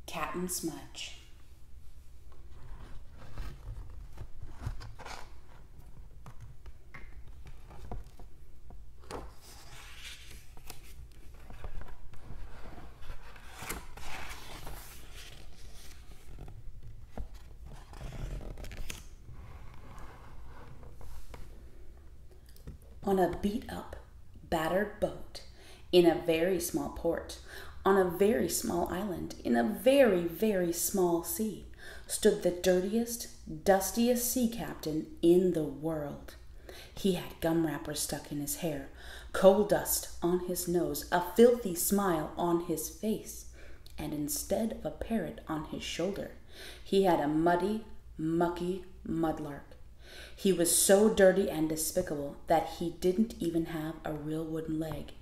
Captain Smudge. On a beat-up, battered boat, in a very small port, on a very small island, in a very, very small sea, stood the dirtiest, dustiest sea captain in the world. He had gum wrappers stuck in his hair, coal dust on his nose, a filthy smile on his face, and instead of a parrot on his shoulder, he had a muddy, mucky mudlark. He was so dirty and despicable that he didn't even have a real wooden leg,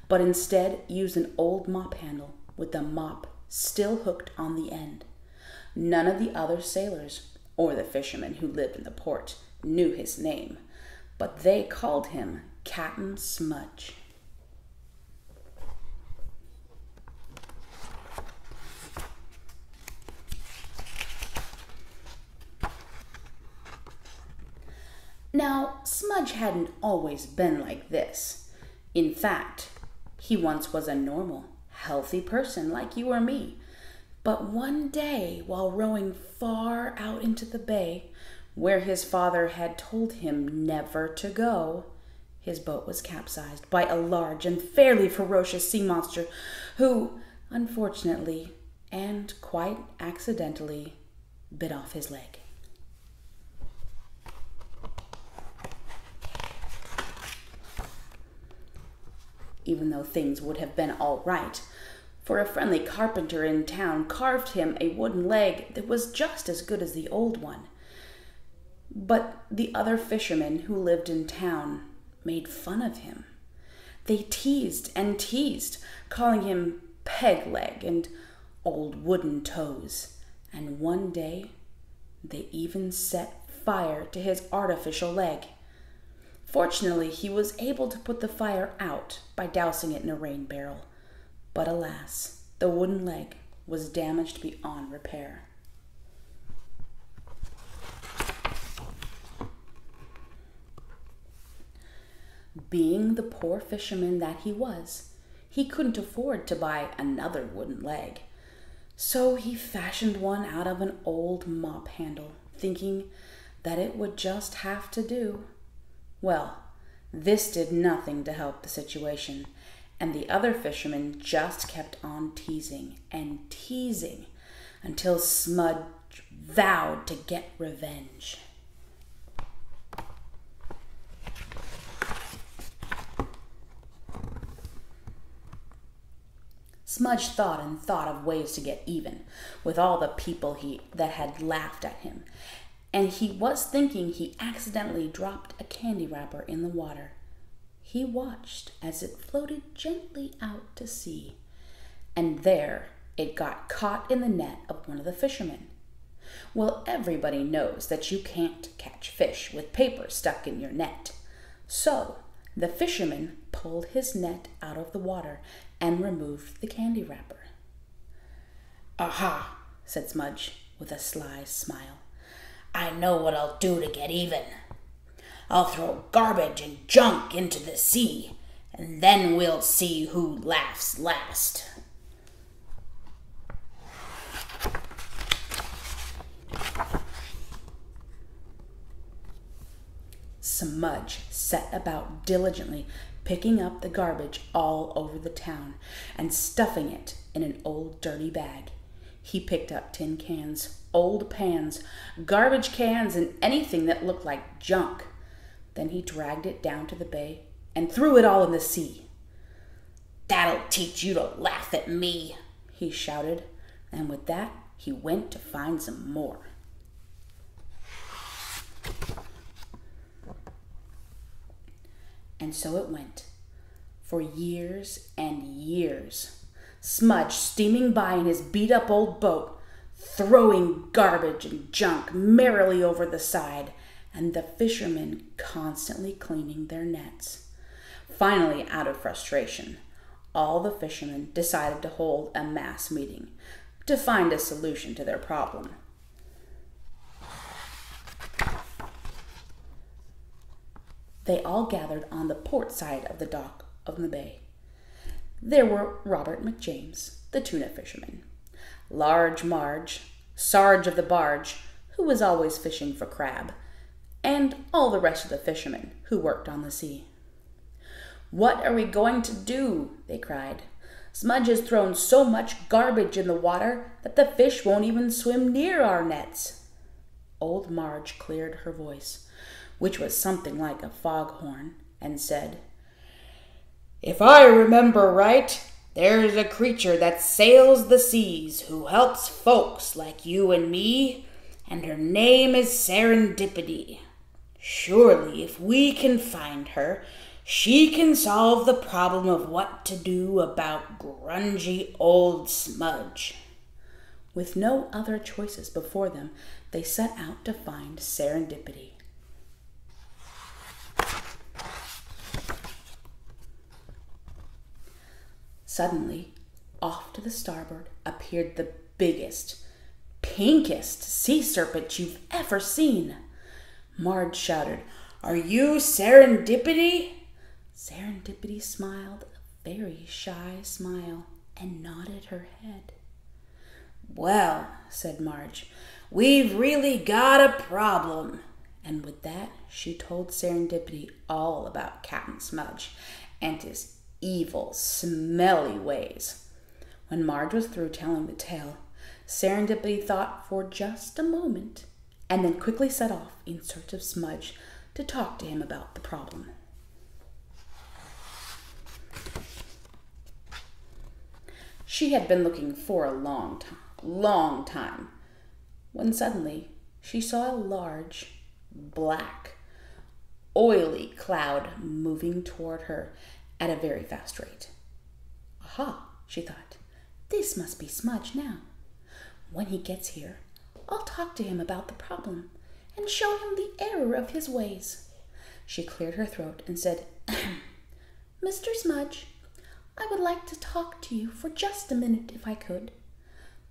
but instead used an old mop handle with the mop still hooked on the end. None of the other sailors or the fishermen who lived in the port knew his name, but they called him Captain Smudge. Now, Smudge hadn't always been like this. In fact, he once was a normal, healthy person like you or me. But one day, while rowing far out into the bay, where his father had told him never to go, his boat was capsized by a large and fairly ferocious sea monster who, unfortunately and quite accidentally, bit off his leg. Even though things would have been all right, for a friendly carpenter in town carved him a wooden leg that was just as good as the old one. But the other fishermen who lived in town made fun of him. They teased and teased, calling him peg leg and old wooden toes, and one day they even set fire to his artificial leg. Fortunately, he was able to put the fire out by dousing it in a rain barrel. But alas, the wooden leg was damaged beyond repair. Being the poor fisherman that he was, he couldn't afford to buy another wooden leg. So he fashioned one out of an old mop handle, thinking that it would just have to do. Well, this did nothing to help the situation, and the other fishermen just kept on teasing and teasing until Smudge vowed to get revenge. Smudge thought and thought of ways to get even with all the people that had laughed at him, and he was thinking he accidentally dropped a candy wrapper in the water. He watched as it floated gently out to sea, and there it got caught in the net of one of the fishermen. Well, everybody knows that you can't catch fish with paper stuck in your net. So the fisherman pulled his net out of the water and removed the candy wrapper. "Aha," said Smudge with a sly smile. "I know what I'll do to get even. I'll throw garbage and junk into the sea, and then we'll see who laughs last." Smudge set about diligently picking up the garbage all over the town and stuffing it in an old dirty bag. He picked up tin cans, old pans, garbage cans, and anything that looked like junk. Then he dragged it down to the bay and threw it all in the sea. "That'll teach you to laugh at me," he shouted, and with that he went to find some more. And so it went, for years and years. Smudge steaming by in his beat-up old boat, throwing garbage and junk merrily over the side, and the fishermen constantly cleaning their nets. Finally, out of frustration, all the fishermen decided to hold a mass meeting to find a solution to their problem. They all gathered on the port side of the dock of the bay. There were Robert McJames, the tuna fisherman, Large Marge, Sarge of the barge, who was always fishing for crab, and all the rest of the fishermen who worked on the sea. "What are we going to do?" they cried. "Smudge has thrown so much garbage in the water that the fish won't even swim near our nets." Old Marge cleared her voice, which was something like a foghorn, and said, "If I remember right, there's a creature that sails the seas who helps folks like you and me, and her name is Serendipity. Surely, if we can find her, she can solve the problem of what to do about grungy old Smudge." With no other choices before them, they set out to find Serendipity. Suddenly, off to the starboard appeared the biggest, pinkest sea serpent you've ever seen. Marge shouted, "Are you Serendipity?" Serendipity smiled a very shy smile and nodded her head. "Well," said Marge, "we've really got a problem." And with that, she told Serendipity all about Captain Smudge and his evil, smelly ways. When Marge was through telling the tale, Serendipity thought for just a moment and then quickly set off in search of Smudge to talk to him about the problem. She had been looking for a long time, when suddenly she saw a large, black, oily cloud moving toward her at a very fast rate. "Aha," she thought, "this must be Smudge now. When he gets here, I'll talk to him about the problem and show him the error of his ways." She cleared her throat and said, "Mr. Smudge, I would like to talk to you for just a minute if I could."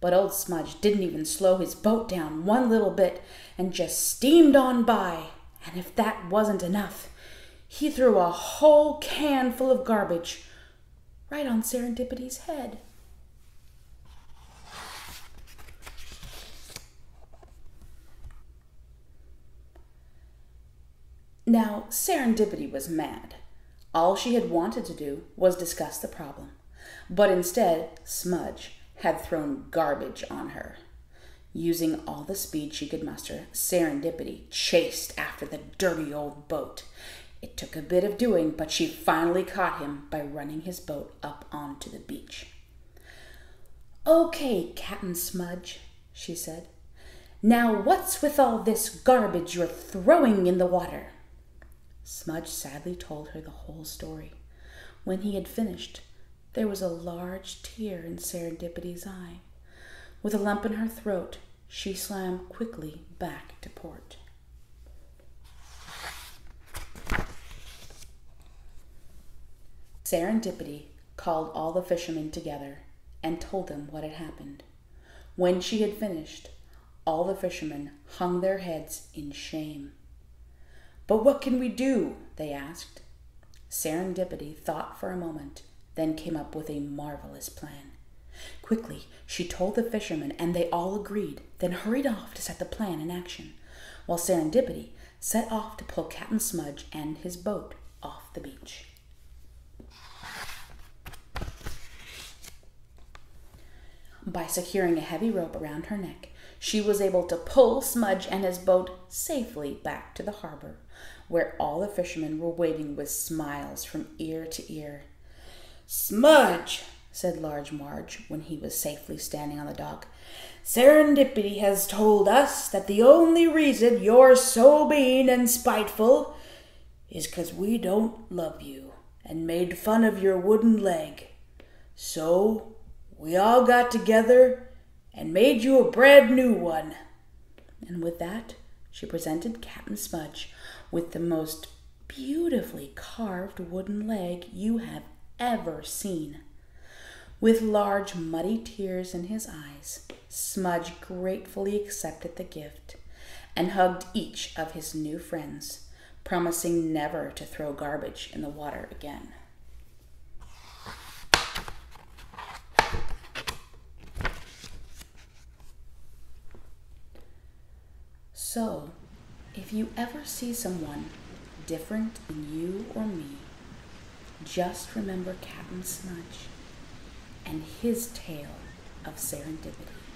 But old Smudge didn't even slow his boat down one little bit and just steamed on by. And if that wasn't enough, he threw a whole can full of garbage right on Serendipity's head. Now, Serendipity was mad. All she had wanted to do was discuss the problem, but instead, Smudge had thrown garbage on her. Using all the speed she could muster, Serendipity chased after the dirty old boat. It took a bit of doing, but she finally caught him by running his boat up onto the beach. "Okay, Captain Smudge," she said. "Now what's with all this garbage you're throwing in the water?" Smudge sadly told her the whole story. When he had finished, there was a large tear in Serendipity's eye. With a lump in her throat, she swam quickly back to port. Serendipity called all the fishermen together and told them what had happened. When she had finished, all the fishermen hung their heads in shame. "But what can we do?" they asked. Serendipity thought for a moment, then came up with a marvelous plan. Quickly, she told the fishermen, and they all agreed, then hurried off to set the plan in action, while Serendipity set off to pull Captain Smudge and his boat off the beach. By securing a heavy rope around her neck, she was able to pull Smudge and his boat safely back to the harbor, where all the fishermen were waiting with smiles from ear to ear. "Smudge," said Large Marge when he was safely standing on the dock, "Serendipity has told us that the only reason you're so mean and spiteful is 'cause we don't love you and made fun of your wooden leg. So we all got together and made you a brand new one." And with that, she presented Captain Smudge with the most beautifully carved wooden leg you have ever seen. With large muddy tears in his eyes, Smudge gratefully accepted the gift and hugged each of his new friends, promising never to throw garbage in the water again. So, if you ever see someone different than you or me, just remember Captain Smudge and his tale of serendipity.